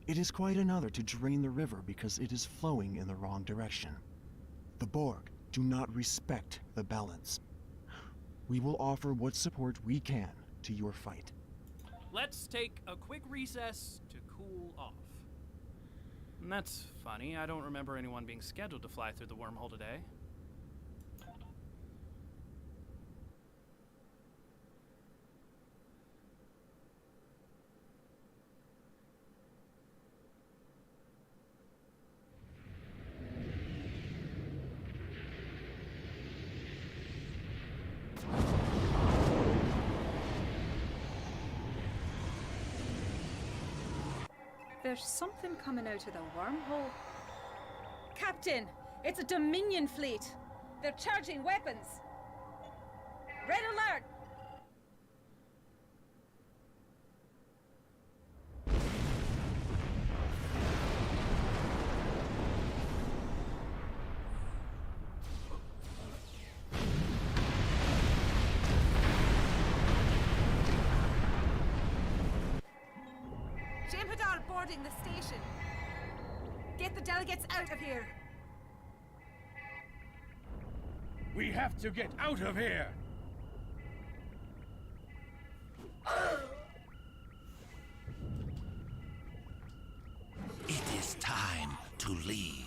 It is quite another to drain the river because it is flowing in the wrong direction. The Borg do not respect the balance. We will offer what support we can to your fight. Let's take a quick recess to cool off. And that's funny, I don't remember anyone being scheduled to fly through the wormhole today. There's something coming out of the wormhole. Captain, it's a Dominion fleet. They're charging weapons. Red alert! Temporal boarding the station. Get the delegates out of here. We have to get out of here! It is time to leave.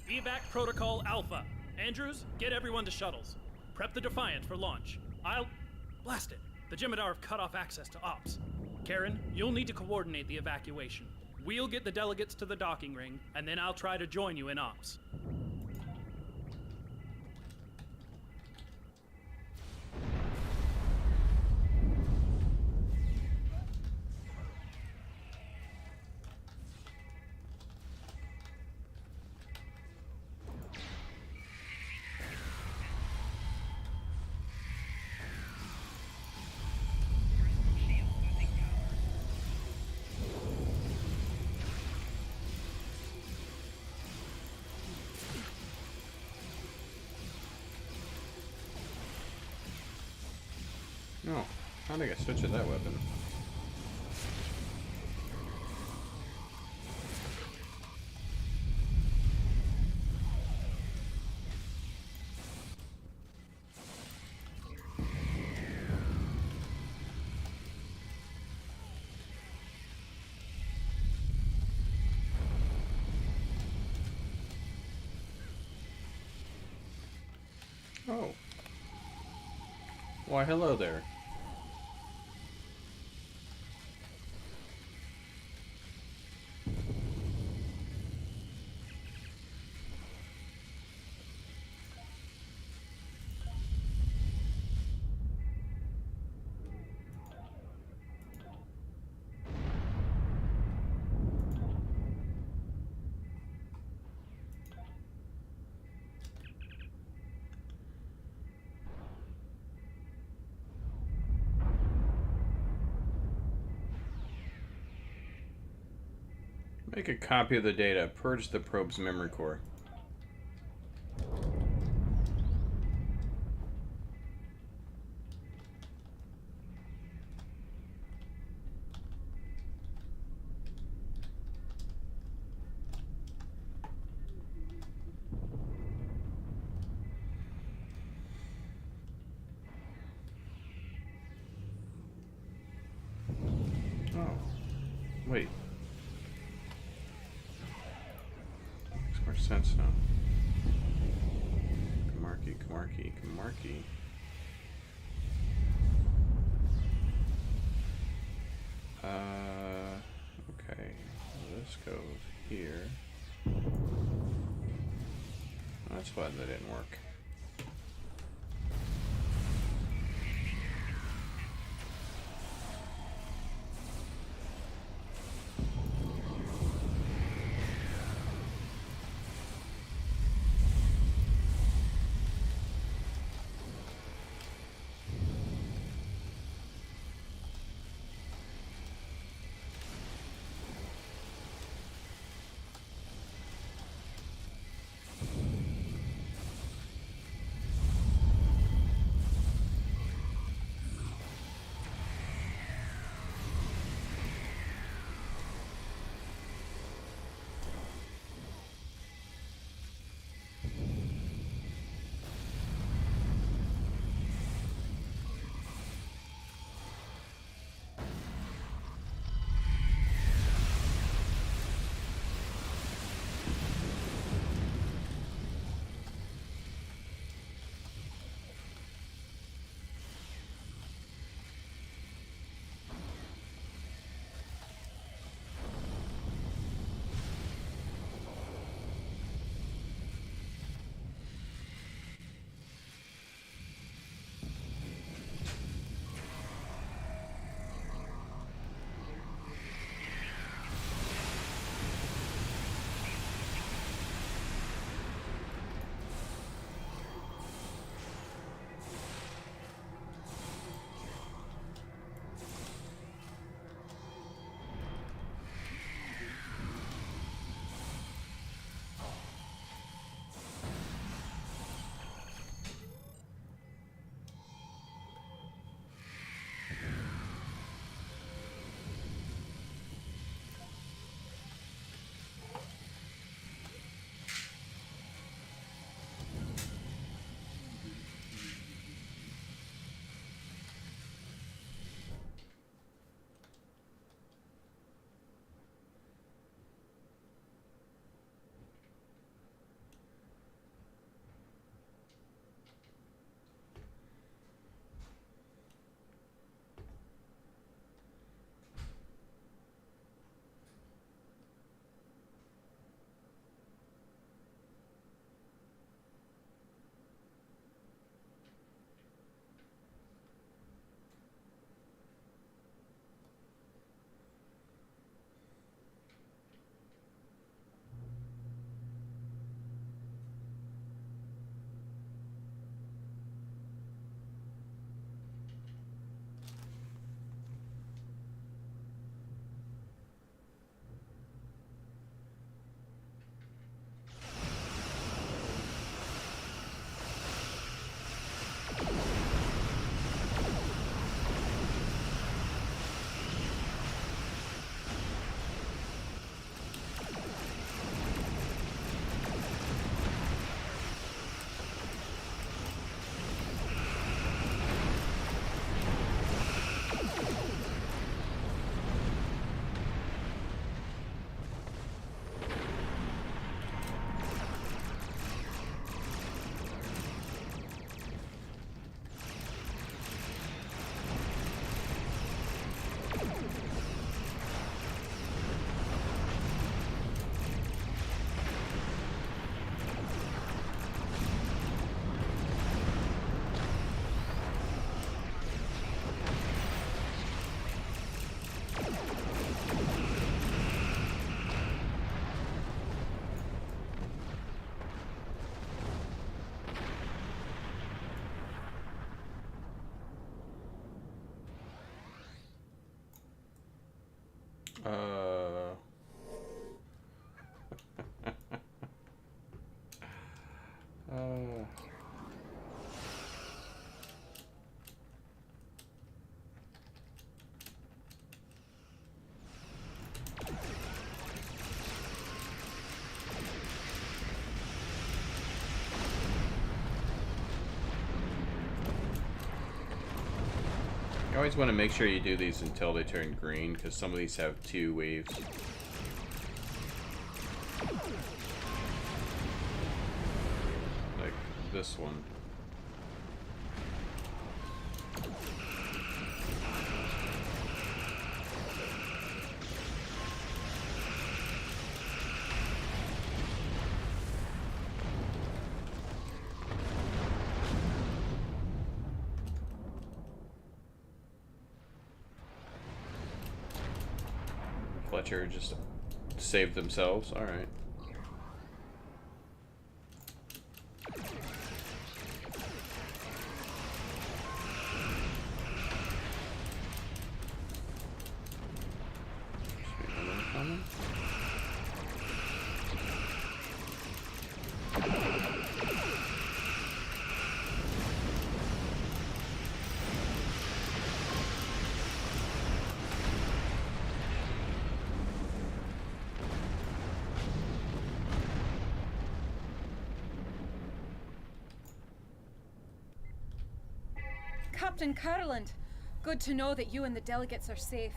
Evac Protocol Alpha. Andrews, get everyone to shuttles. Prep the Defiant for launch. Blast it! The Jem'Hadar have cut off access to ops. Karen, you'll need to coordinate the evacuation. We'll get the delegates to the docking ring, and then I'll try to join you in ops. No. How did I switch to that weapon? Oh. Why, hello there. Make a copy of the data. Purge the probe's memory core. Oh. Wait. Makes more sense now. Kamarki. Okay. This goes here. That's why that didn't work. always want to make sure you do these until they turn green, because some of these have 2 waves. Like this one. Fletcher just saved themselves. All right. Captain Caroland, good to know that you and the delegates are safe.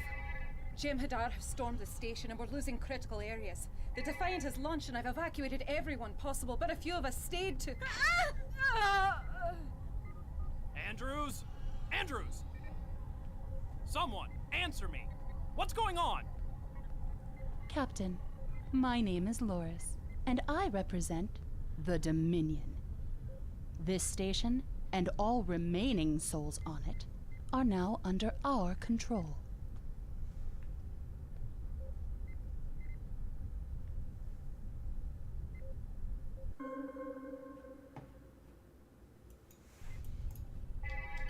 Jim Hadar has stormed the station and we're losing critical areas. The Defiant has launched and I've evacuated everyone possible, but a few of us stayed to... Andrews? Andrews! Someone, answer me! What's going on? Captain, my name is Loris, and I represent the Dominion. This station, and all remaining souls on it, are now under our control.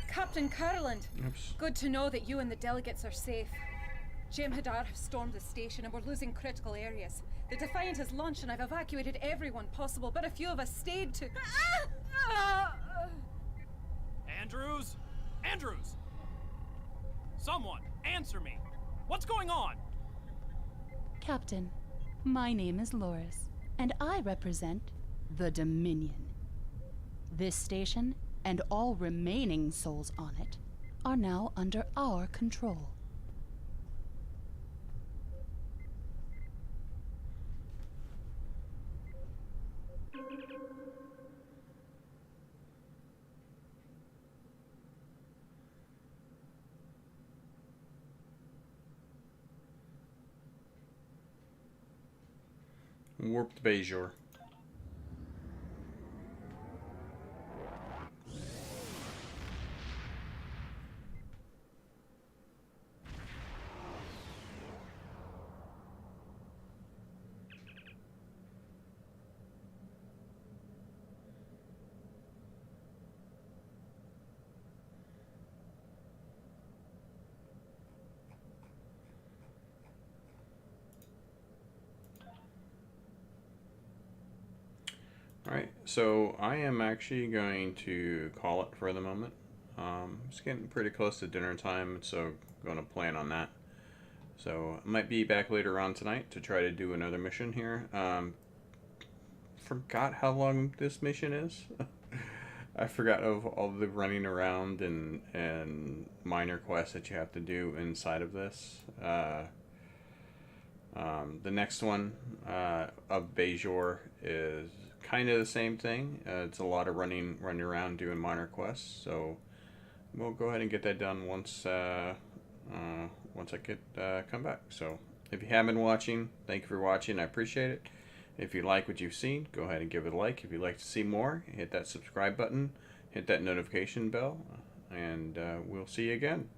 Captain Caroland, Oops. good to know that you and the delegates are safe. Jim Hadar has stormed the station and we're losing critical areas. The Defiant has launched and I've evacuated everyone possible, but a few of us stayed to... Andrews? Andrews! Someone, answer me! What's going on? Captain, my name is Loris, and I represent the Dominion. This station, and all remaining souls on it, are now under our control. Warped Bajor. Alright, so I am actually going to call it for the moment. It's getting pretty close to dinner time, so I'm going to plan on that. So I might be back later on tonight to try to do another mission here. Forgot how long this mission is. I forgot of all the running around and minor quests that you have to do inside of this. The next one of Bajor is kind of the same thing. It's a lot of running around doing minor quests, so we'll go ahead and get that done once I come back. So if you have been watching, thank you for watching. I appreciate it. If you like what you've seen, go ahead and give it a like. If you'd like to see more, hit that subscribe button, hit that notification bell, and we'll see you again.